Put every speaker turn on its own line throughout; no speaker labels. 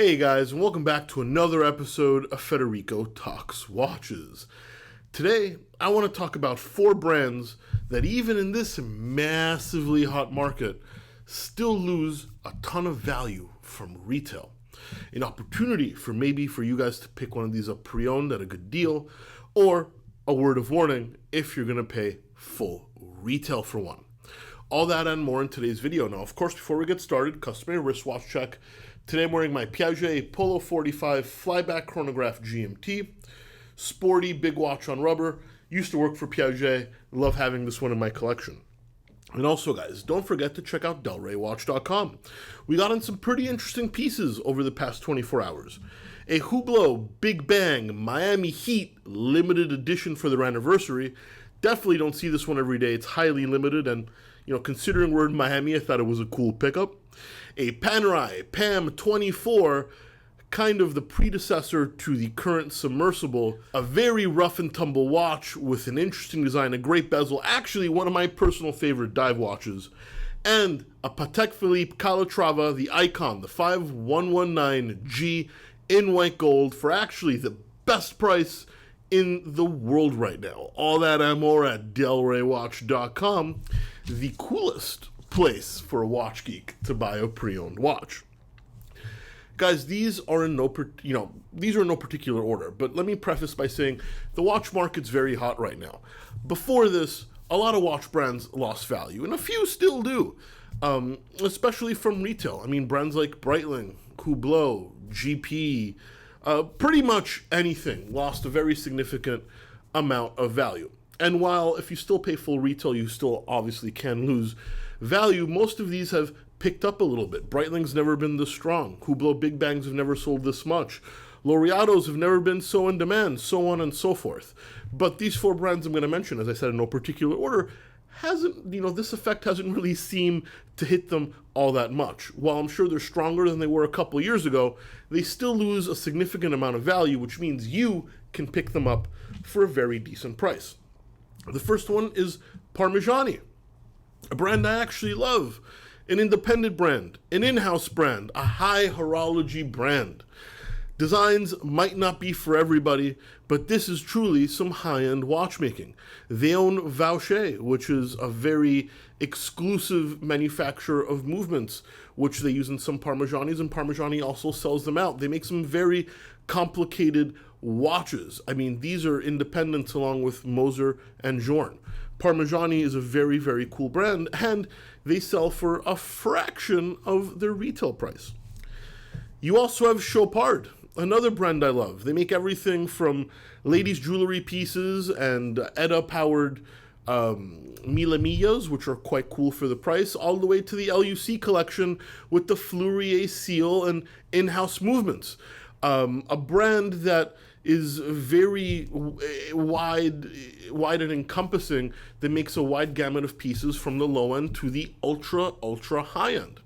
Hey guys, and welcome back to another episode of Federico Talks Watches. Today, I want to talk about 4 brands that even in this massively hot market, still lose a ton of value from retail. An opportunity for you guys to pick one of these up pre-owned at a good deal, or a word of warning if you're going to pay full retail for one. All that and more in today's video. Now, of course, before we get started, customary wristwatch check. Today I'm wearing my Piaget Polo 45 Flyback Chronograph GMT. Sporty, big watch on rubber. Used to work for Piaget. Love having this one in my collection. And also, guys, don't forget to check out delraywatch.com. We got in some pretty interesting pieces over the past 24 hours. A Hublot Big Bang Miami Heat limited edition for their anniversary. Definitely don't see this one every day. It's highly limited, and considering we're in Miami, I thought it was a cool pickup. A Panerai PAM 24, kind of the predecessor to the current submersible. A very rough and tumble watch with an interesting design, a great bezel. Actually, one of my personal favorite dive watches. And a Patek Philippe Calatrava, the Icon, the 5119G in white gold for actually the best price in the world right now. All that and more at delraywatch.com, the coolest place for a watch geek to buy a pre-owned watch. Guys, these are in no particular order, but let me preface by saying the watch market's very hot right now. Before this, a lot of watch brands lost value, and a few still do, especially from retail. I mean, brands like Breitling, Hublot, GP, pretty much anything lost a very significant amount of value. And while if you still pay full retail, you still obviously can lose value, most of these have picked up a little bit. Breitling's never been this strong. Hublot Big Bangs have never sold this much. Laureatos have never been so in demand, so on and so forth. But these 4 brands I'm going to mention, as I said in no particular order, this effect hasn't really seemed to hit them all that much. While I'm sure they're stronger than they were a couple years ago, they still lose a significant amount of value, which means you can pick them up for a very decent price. The first one is Parmigiani, a brand I actually love, an independent brand, an in-house brand, a high horology brand. Designs might not be for everybody, but this is truly some high-end watchmaking. They own Vaucher, which is a very exclusive manufacturer of movements, which they use in some Parmigianis, and Parmigiani also sells them out. They make some very complicated watches. I mean, these are independents along with Moser and Journe. Parmigiani is a very, very cool brand, and they sell for a fraction of their retail price. You also have Chopard, another brand I love. They make everything from ladies' jewelry pieces and ETA-powered Mille Millas, which are quite cool for the price, all the way to the LUC collection with the Fleurier seal and in-house movements. A brand that is very wide and encompassing, that makes a wide gamut of pieces from the low end to the ultra high end.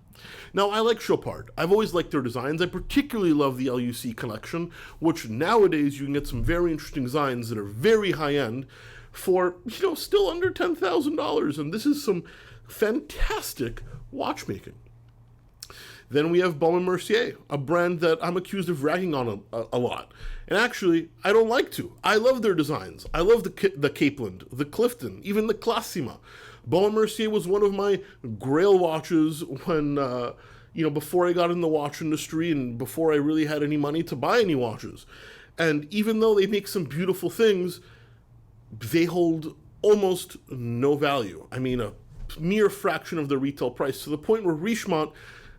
Now, I like Chopard. I've always liked their designs. I particularly love the LUC collection, which nowadays you can get some very interesting designs that are very high end for, still under $10,000. And this is some fantastic watchmaking. Then we have Baume & Mercier, a brand that I'm accused of ragging on a lot. And actually, I don't like to. I love their designs. I love the Capeland, the Clifton, even the Classima. Baume & Mercier was one of my grail watches when, before I got in the watch industry and before I really had any money to buy any watches. And even though they make some beautiful things, they hold almost no value. I mean, a mere fraction of the retail price, to the point where Richemont,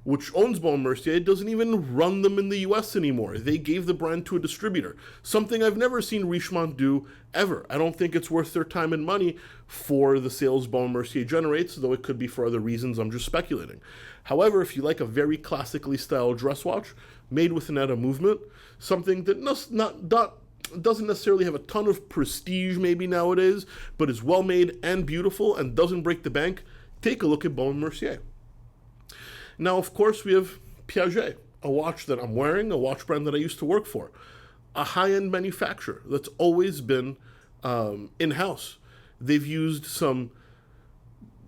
which owns Baume & Mercier, doesn't even run them in the US anymore. They gave the brand to a distributor, something I've never seen Richemont do ever. I don't think it's worth their time and money for the sales Baume & Mercier generates, though it could be for other reasons. I'm just speculating. However, if you like a very classically styled dress watch made with an ETA movement, something that doesn't necessarily have a ton of prestige maybe nowadays, but is well made and beautiful and doesn't break the bank, take a look at Baume & Mercier. Now, of course, we have Piaget, a watch that I'm wearing, a watch brand that I used to work for, a high-end manufacturer that's always been in-house. They've used some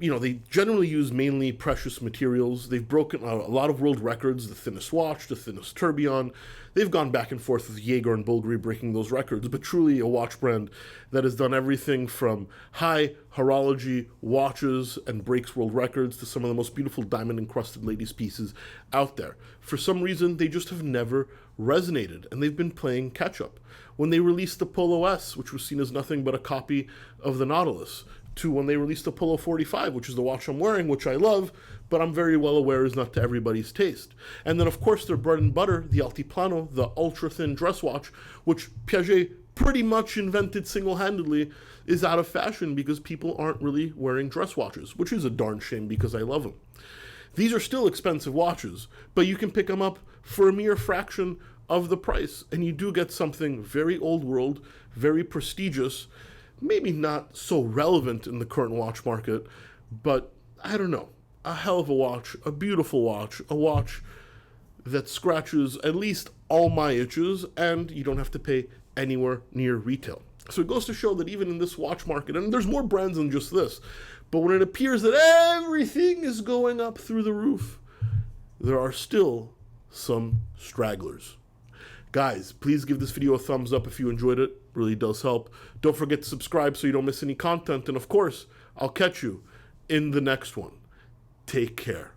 they generally use mainly precious materials. They've broken a lot of world records, the thinnest watch, the thinnest tourbillon. They've gone back and forth with Jaeger and Bulgari breaking those records, but truly a watch brand that has done everything from high horology watches and breaks world records to some of the most beautiful diamond-encrusted ladies' pieces out there. For some reason, they just have never resonated, and they've been playing catch-up. When they released the Polo S, which was seen as nothing but a copy of the Nautilus, to when they released the Polo 45, which is the watch I'm wearing, which I love, but I'm very well aware is not to everybody's taste. And then, of course, their bread and butter, the Altiplano, the ultra-thin dress watch, which Piaget pretty much invented single-handedly, is out of fashion because people aren't really wearing dress watches, which is a darn shame because I love them. These are still expensive watches, but you can pick them up for a mere fraction of the price, and you do get something very old world, very prestigious, maybe not so relevant in the current watch market, but I don't know, a hell of a watch, a beautiful watch, a watch that scratches at least all my itches, and you don't have to pay anywhere near retail. So it goes to show that even in this watch market, and there's more brands than just this, but when it appears that everything is going up through the roof, there are still some stragglers. Guys, please give this video a thumbs up if you enjoyed it. Really does help. Don't forget to subscribe so you don't miss any content. And of course, I'll catch you in the next one. Take care.